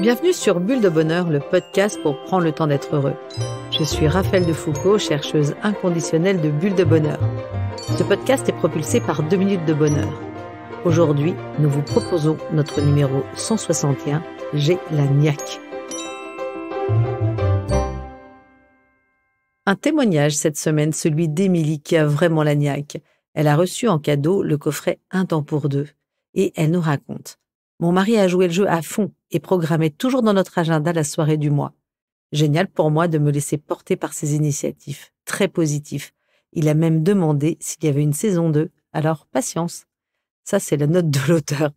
Bienvenue sur Bulle de Bonheur, le podcast pour prendre le temps d'être heureux. Je suis Raphaëlle de Foucault, chercheuse inconditionnelle de Bulle de Bonheur. Ce podcast est propulsé par 2 minutes de bonheur. Aujourd'hui, nous vous proposons notre numéro 161, J'ai la niaque. Un témoignage cette semaine, celui d'Émilie qui a vraiment la niaque. Elle a reçu en cadeau le coffret Un temps pour deux. Et elle nous raconte. Mon mari a joué le jeu à fond et programmait toujours dans notre agenda la soirée du mois. Génial pour moi de me laisser porter par ses initiatives. Très positif. Il a même demandé s'il y avait une saison 2. Alors, patience. Ça, c'est la note de l'auteur.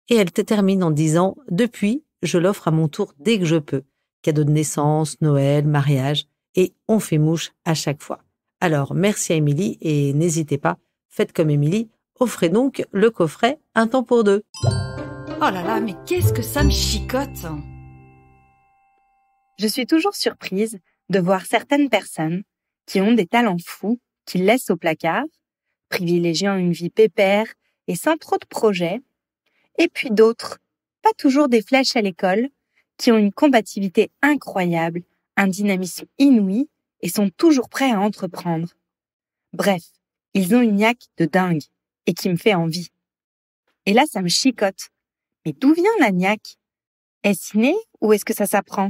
Et elle te termine en disant « Depuis, je l'offre à mon tour dès que je peux. Cadeau de naissance, Noël, mariage. Et on fait mouche à chaque fois. » Alors, merci à Émilie et n'hésitez pas, faites comme Émilie, offrez donc le coffret Un temps pour deux. Oh là là, mais qu'est-ce que ça me chicote! Je suis toujours surprise de voir certaines personnes qui ont des talents fous, qui laissent au placard, privilégiant une vie pépère et sans trop de projets, et puis d'autres, pas toujours des flèches à l'école, qui ont une combativité incroyable, un dynamisme inouï et sont toujours prêts à entreprendre. Bref, ils ont une niaque de dingue et qui me fait envie. Et là, ça me chicote. Mais d'où vient la niaque? Est-ce inné ou est-ce que ça s'apprend?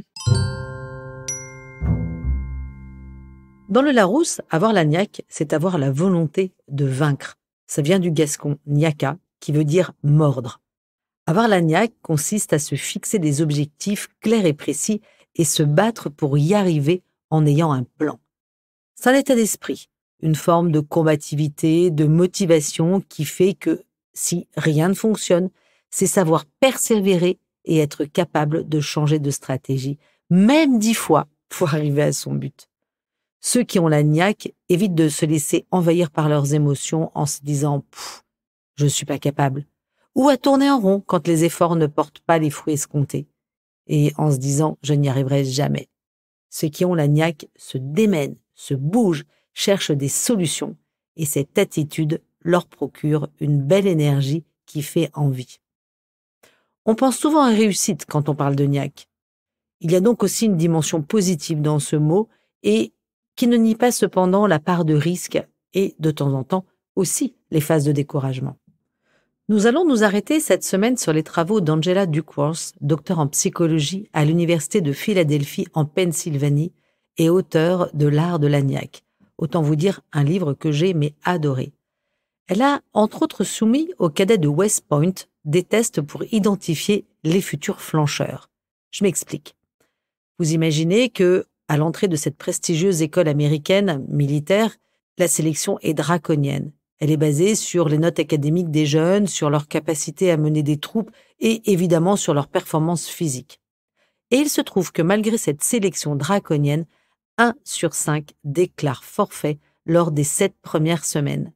Dans le Larousse, avoir la niaque, c'est avoir la volonté de vaincre. Ça vient du gascon niaka, qui veut dire mordre. Avoir la niaque consiste à se fixer des objectifs clairs et précis et se battre pour y arriver en ayant un plan. C'est un état d'esprit, une forme de combativité, de motivation qui fait que si rien ne fonctionne, c'est savoir persévérer et être capable de changer de stratégie, même 10 fois, pour arriver à son but. Ceux qui ont la niaque évitent de se laisser envahir par leurs émotions en se disant « je suis pas capable » ou à tourner en rond quand les efforts ne portent pas les fruits escomptés et en se disant « je n'y arriverai jamais ». Ceux qui ont la niaque se démènent, se bougent, cherchent des solutions et cette attitude leur procure une belle énergie qui fait envie. On pense souvent à réussite quand on parle de niaque. Il y a donc aussi une dimension positive dans ce mot et qui ne nie pas cependant la part de risque et, de temps en temps, aussi les phases de découragement. Nous allons nous arrêter cette semaine sur les travaux d'Angela Duckworth, docteur en psychologie à l'Université de Philadelphie en Pennsylvanie et auteure de L'art de la niaque. Autant vous dire un livre que j'ai adoré. Elle a, entre autres, soumis aux cadets de West Point des tests pour identifier les futurs flancheurs. Je m'explique. Vous imaginez que, à l'entrée de cette prestigieuse école américaine militaire, la sélection est draconienne. Elle est basée sur les notes académiques des jeunes, sur leur capacité à mener des troupes et évidemment sur leur performance physique. Et il se trouve que malgré cette sélection draconienne, 1 sur 5 déclare forfait lors des 7 premières semaines.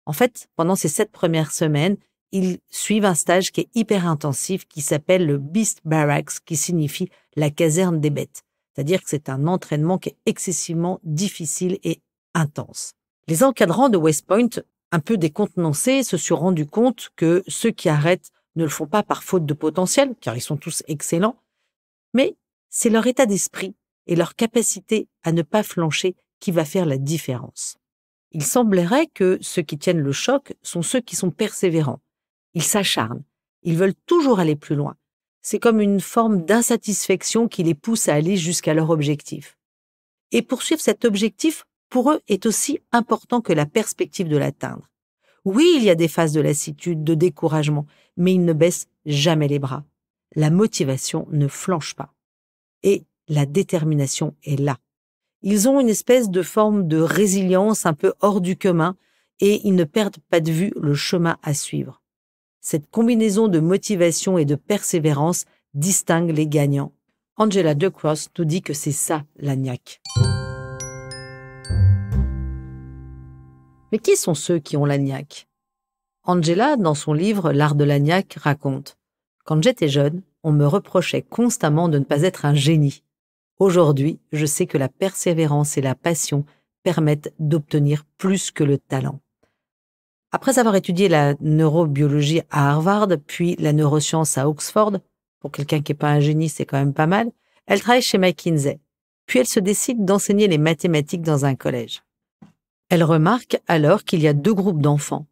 En fait, pendant ces 7 premières semaines, ils suivent un stage qui est hyper intensif qui s'appelle le Beast Barracks, qui signifie la caserne des bêtes. C'est-à-dire que c'est un entraînement qui est excessivement difficile et intense. Les encadrants de West Point, un peu décontenancés, se sont rendus compte que ceux qui arrêtent ne le font pas par faute de potentiel, car ils sont tous excellents, mais c'est leur état d'esprit et leur capacité à ne pas flancher qui va faire la différence. Il semblerait que ceux qui tiennent le choc sont ceux qui sont persévérants. Ils s'acharnent, ils veulent toujours aller plus loin. C'est comme une forme d'insatisfaction qui les pousse à aller jusqu'à leur objectif. Et poursuivre cet objectif, pour eux, est aussi important que la perspective de l'atteindre. Oui, il y a des phases de lassitude, de découragement, mais ils ne baissent jamais les bras. La motivation ne flanche pas. Et la détermination est là. Ils ont une espèce de forme de résilience un peu hors du commun et ils ne perdent pas de vue le chemin à suivre. Cette combinaison de motivation et de persévérance distingue les gagnants. Angela Duckworth nous dit que c'est ça la niaque. Mais qui sont ceux qui ont la niaque? Angela, dans son livre L'art de la niaque, raconte « Quand j'étais jeune, on me reprochait constamment de ne pas être un génie. Aujourd'hui, je sais que la persévérance et la passion permettent d'obtenir plus que le talent. » Après avoir étudié la neurobiologie à Harvard, puis la neuroscience à Oxford, Pour quelqu'un qui n'est pas un génie, c'est quand même pas mal. Elle travaille chez McKinsey. Puis elle se décide d'enseigner les mathématiques dans un collège. Elle remarque alors qu'il y a 2 groupes d'enfants.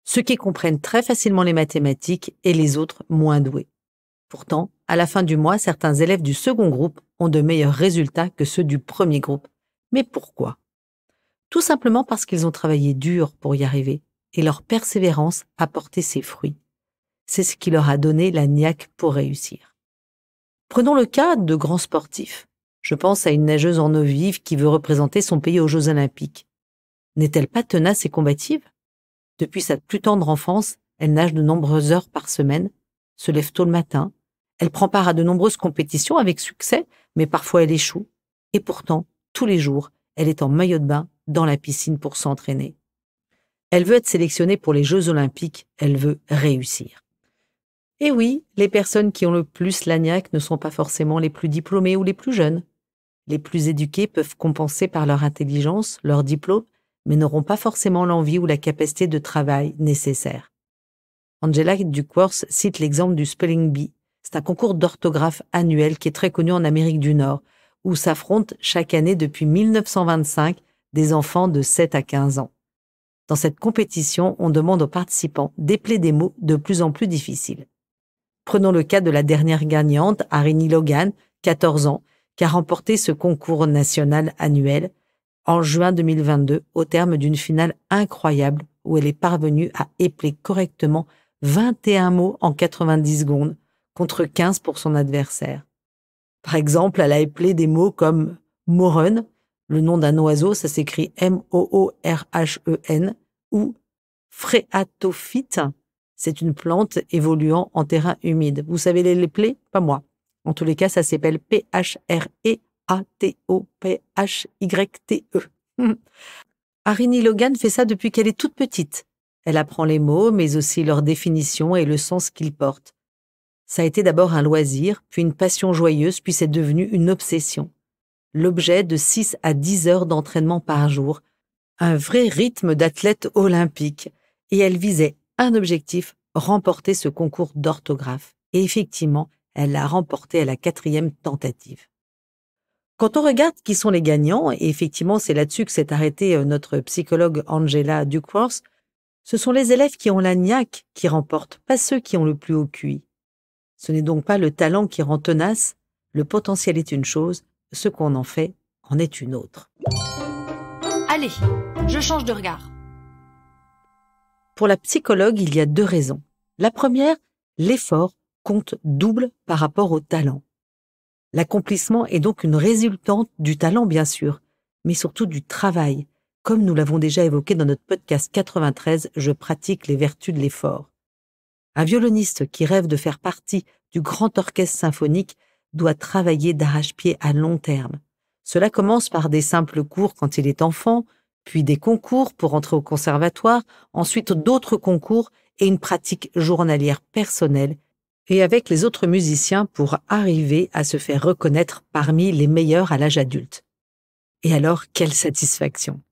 Ceux qui comprennent très facilement les mathématiques et les autres moins doués. Pourtant, à la fin du mois, certains élèves du second groupe ont de meilleurs résultats que ceux du premier groupe. Mais pourquoi? Tout simplement parce qu'ils ont travaillé dur pour y arriver et leur persévérance a porté ses fruits. C'est ce qui leur a donné la niaque pour réussir. Prenons le cas de grands sportifs. Je pense à une nageuse en eau vive qui veut représenter son pays aux Jeux Olympiques. N'est-elle pas tenace et combative? Depuis sa plus tendre enfance, elle nage de nombreuses heures par semaine, se lève tôt le matin, elle prend part à de nombreuses compétitions avec succès, mais parfois elle échoue. Et pourtant, tous les jours, elle est en maillot de bain dans la piscine pour s'entraîner. Elle veut être sélectionnée pour les Jeux Olympiques, elle veut réussir. Et oui, les personnes qui ont le plus la niaque ne sont pas forcément les plus diplômées ou les plus jeunes. Les plus éduqués peuvent compenser par leur intelligence, leur diplôme, mais n'auront pas forcément l'envie ou la capacité de travail nécessaire. Angela Duckworth cite l'exemple du Spelling Bee. C'est un concours d'orthographe annuel qui est très connu en Amérique du Nord, où s'affrontent chaque année depuis 1925 des enfants de 7 à 15 ans. Dans cette compétition, on demande aux participants d'épeler des mots de plus en plus difficiles. Prenons le cas de la dernière gagnante, Arini Logan, 14 ans, qui a remporté ce concours national annuel en juin 2022 au terme d'une finale incroyable où elle est parvenue à épeler correctement 21 mots en 90 secondes contre 15 pour son adversaire. Par exemple, elle a éplé des mots comme Moorhen, le nom d'un oiseau, ça s'écrit M-O-O-R-H-E-N, ou phréatophyte, c'est une plante évoluant en terrain humide. Vous savez l'épeler? Pas moi. En tous les cas, ça s'appelle P-H-R-E-A-T-O-P-H-Y-T-E. Arini Logan fait ça depuis qu'elle est toute petite. Elle apprend les mots, mais aussi leur définition et le sens qu'ils portent. Ça a été d'abord un loisir, puis une passion joyeuse, puis c'est devenu une obsession. L'objet de 6 à 10 heures d'entraînement par jour, un vrai rythme d'athlète olympique. Et elle visait un objectif, remporter ce concours d'orthographe. Et effectivement, elle l'a remporté à la 4e tentative. Quand on regarde qui sont les gagnants, et effectivement c'est là-dessus que s'est arrêtée notre psychologue Angela Duckworth, ce sont les élèves qui ont la niaque qui remportent, pas ceux qui ont le plus haut QI. Ce n'est donc pas le talent qui rend tenace, le potentiel est une chose, ce qu'on en fait en est une autre. Allez, je change de regard. Pour la psychologue, il y a 2 raisons. La première, l'effort compte double par rapport au talent. L'accomplissement est donc une résultante du talent, bien sûr, mais surtout du travail. Comme nous l'avons déjà évoqué dans notre podcast 93, je pratique les vertus de l'effort. Un violoniste qui rêve de faire partie du grand orchestre symphonique doit travailler d'arrache-pied à long terme. Cela commence par des simples cours quand il est enfant, puis des concours pour entrer au conservatoire, ensuite d'autres concours et une pratique journalière personnelle et avec les autres musiciens pour arriver à se faire reconnaître parmi les meilleurs à l'âge adulte. Et alors, quelle satisfaction!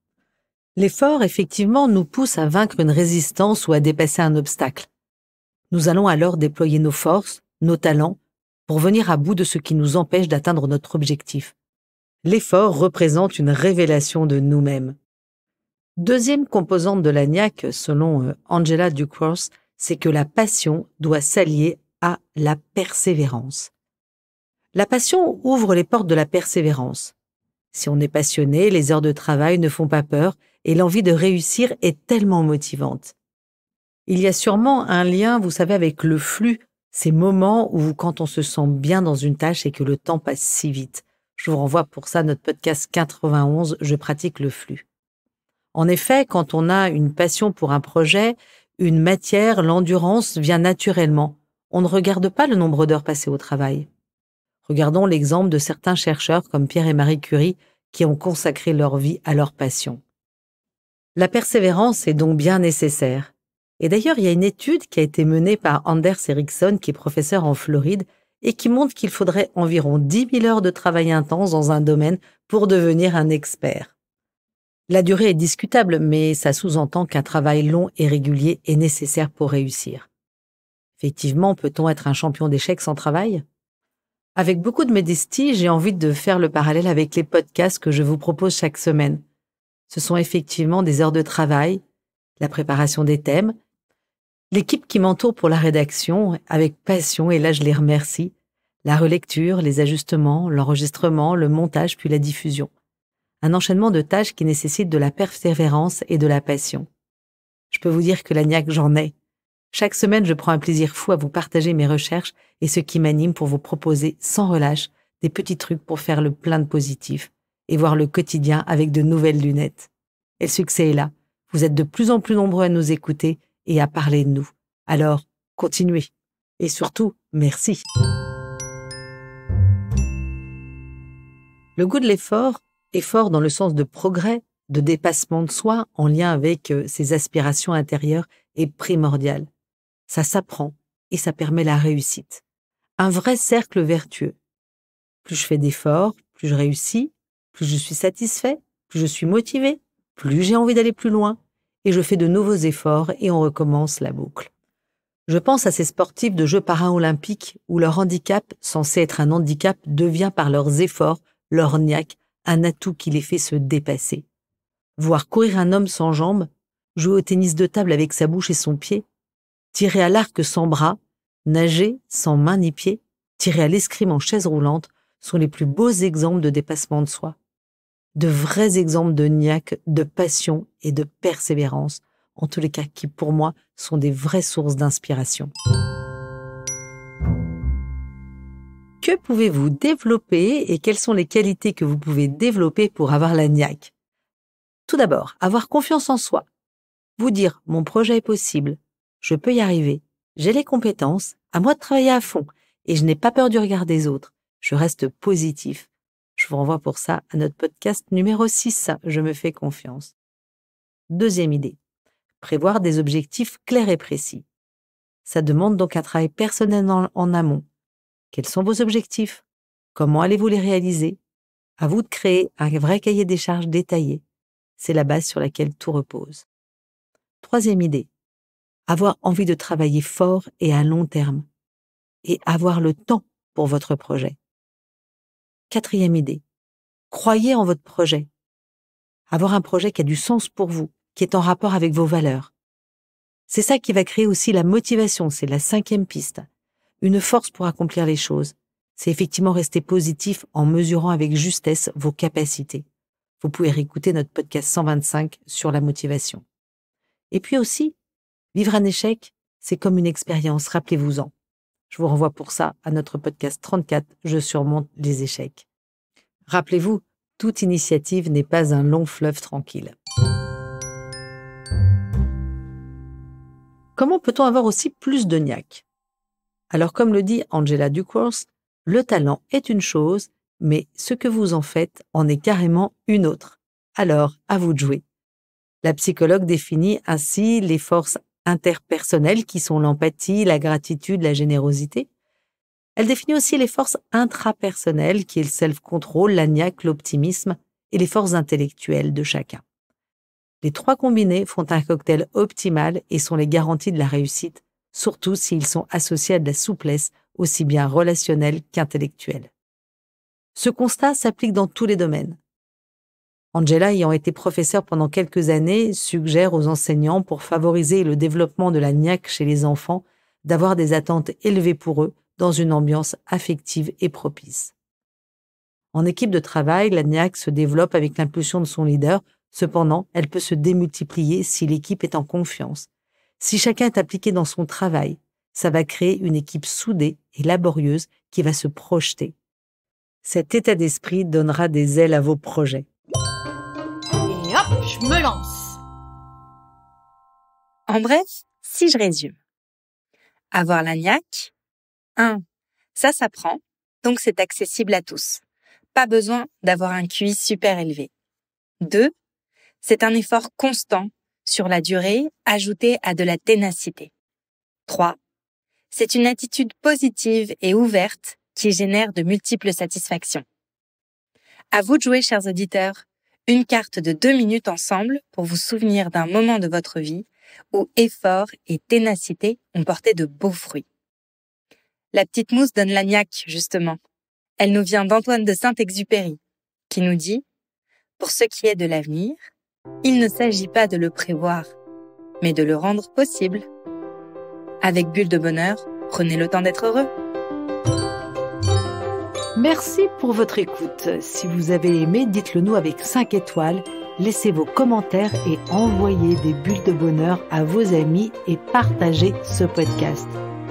L'effort, effectivement, nous pousse à vaincre une résistance ou à dépasser un obstacle. Nous allons alors déployer nos forces, nos talents, pour venir à bout de ce qui nous empêche d'atteindre notre objectif. L'effort représente une révélation de nous-mêmes. Deuxième composante de la niaque, selon Angela Duckworth, c'est que la passion doit s'allier à la persévérance. La passion ouvre les portes de la persévérance. Si on est passionné, les heures de travail ne font pas peur et l'envie de réussir est tellement motivante. Il y a sûrement un lien, vous savez, avec le flux, ces moments où quand on se sent bien dans une tâche et que le temps passe si vite. Je vous renvoie pour ça à notre podcast 91, je pratique le flux. En effet, quand on a une passion pour un projet, une matière, l'endurance vient naturellement. On ne regarde pas le nombre d'heures passées au travail. Regardons l'exemple de certains chercheurs comme Pierre et Marie Curie qui ont consacré leur vie à leur passion. La persévérance est donc bien nécessaire. Et d'ailleurs, il y a une étude qui a été menée par Anders Ericsson, qui est professeur en Floride, et qui montre qu'il faudrait environ 10 000 heures de travail intense dans un domaine pour devenir un expert. La durée est discutable, mais ça sous-entend qu'un travail long et régulier est nécessaire pour réussir. Effectivement, peut-on être un champion d'échecs sans travail? Avec beaucoup de modestie, j'ai envie de faire le parallèle avec les podcasts que je vous propose chaque semaine. Ce sont effectivement des heures de travail, la préparation des thèmes, l'équipe qui m'entoure pour la rédaction, avec passion, et là je les remercie, la relecture, les ajustements, l'enregistrement, le montage puis la diffusion. Un enchaînement de tâches qui nécessite de la persévérance et de la passion. Je peux vous dire que la niaque, j'en ai. Chaque semaine, je prends un plaisir fou à vous partager mes recherches et ce qui m'anime pour vous proposer sans relâche des petits trucs pour faire le plein de positif et voir le quotidien avec de nouvelles lunettes. Et le succès est là. Vous êtes de plus en plus nombreux à nous écouter et à parler de nous. Alors, continuez. Et surtout, merci. Le goût de l'effort, effort dans le sens de progrès, de dépassement de soi en lien avec ses aspirations intérieures, est primordial. Ça s'apprend et ça permet la réussite. Un vrai cercle vertueux. Plus je fais d'efforts, plus je réussis, plus je suis satisfait, plus je suis motivé, plus j'ai envie d'aller plus loin et je fais de nouveaux efforts et on recommence la boucle. Je pense à ces sportifs de Jeux paralympiques où leur handicap, censé être un handicap, devient par leurs efforts, leur niaque, un atout qui les fait se dépasser. Voir courir un homme sans jambes, jouer au tennis de table avec sa bouche et son pied, tirer à l'arc sans bras, nager sans main ni pied, tirer à l'escrime en chaise roulante sont les plus beaux exemples de dépassement de soi. De vrais exemples de niaque, de passion et de persévérance, en tous les cas qui pour moi sont des vraies sources d'inspiration. Que pouvez-vous développer et quelles sont les qualités que vous pouvez développer pour avoir la niaque? Tout d'abord, avoir confiance en soi. Vous dire « mon projet est possible », je peux y arriver, j'ai les compétences, à moi de travailler à fond et je n'ai pas peur du regard des autres. Je reste positif. Je vous renvoie pour ça à notre podcast numéro 6, je me fais confiance. Deuxième idée, prévoir des objectifs clairs et précis. Ça demande donc un travail personnel en amont. Quels sont vos objectifs? Comment allez-vous les réaliser? À vous de créer un vrai cahier des charges détaillé. C'est la base sur laquelle tout repose. Troisième idée, avoir envie de travailler fort et à long terme et avoir le temps pour votre projet. Quatrième idée, croyez en votre projet. Avoir un projet qui a du sens pour vous, qui est en rapport avec vos valeurs. C'est ça qui va créer aussi la motivation, c'est la cinquième piste. Une force pour accomplir les choses. C'est effectivement rester positif en mesurant avec justesse vos capacités. Vous pouvez réécouter notre podcast 125 sur la motivation. Et puis aussi, vivre un échec, c'est comme une expérience, rappelez-vous-en. Je vous renvoie pour ça à notre podcast 34, je surmonte les échecs. Rappelez-vous, toute initiative n'est pas un long fleuve tranquille. Comment peut-on avoir aussi plus de niaque? Alors comme le dit Angela Duckworth, le talent est une chose, mais ce que vous en faites en est carrément une autre. Alors, à vous de jouer. La psychologue définit ainsi les forces interpersonnelles qui sont l'empathie, la gratitude, la générosité. Elle définit aussi les forces intrapersonnelles qui est le self-control, la niaque, l'optimisme et les forces intellectuelles de chacun. Les trois combinés font un cocktail optimal et sont les garanties de la réussite, surtout s'ils sont associés à de la souplesse, aussi bien relationnelle qu'intellectuelle. Ce constat s'applique dans tous les domaines. Angela, ayant été professeure pendant quelques années, suggère aux enseignants, pour favoriser le développement de la niaque chez les enfants, d'avoir des attentes élevées pour eux dans une ambiance affective et propice. En équipe de travail, la niaque se développe avec l'impulsion de son leader. Cependant, elle peut se démultiplier si l'équipe est en confiance. Si chacun est impliqué dans son travail, ça va créer une équipe soudée et laborieuse qui va se projeter. Cet état d'esprit donnera des ailes à vos projets. Et hop, je me lance. En bref, si je résume. Avoir la niaque. 1. Ça s'apprend, donc c'est accessible à tous. Pas besoin d'avoir un QI super élevé. 2. C'est un effort constant, sur la durée, ajouté à de la ténacité. 3. C'est une attitude positive et ouverte qui génère de multiples satisfactions. À vous de jouer, chers auditeurs. Une carte de 2 minutes ensemble pour vous souvenir d'un moment de votre vie où effort et ténacité ont porté de beaux fruits. La petite mousse donne la niaque, justement. Elle nous vient d'Antoine de Saint-Exupéry, qui nous dit « Pour ce qui est de l'avenir, il ne s'agit pas de le prévoir, mais de le rendre possible. Avec Bulle de Bonheur, prenez le temps d'être heureux. » Merci pour votre écoute. Si vous avez aimé, dites-le nous avec 5 étoiles. Laissez vos commentaires et envoyez des bulles de bonheur à vos amis et partagez ce podcast.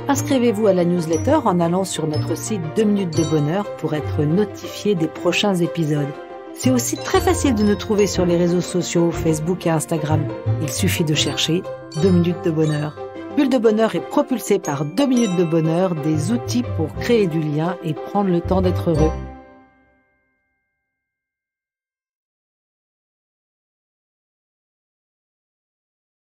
Inscrivez-vous à la newsletter en allant sur notre site 2 minutes de bonheur pour être notifié des prochains épisodes. C'est aussi très facile de nous trouver sur les réseaux sociaux, Facebook et Instagram. Il suffit de chercher 2 minutes de bonheur. Bulle de bonheur est propulsé par 2 minutes de bonheur, des outils pour créer du lien et prendre le temps d'être heureux.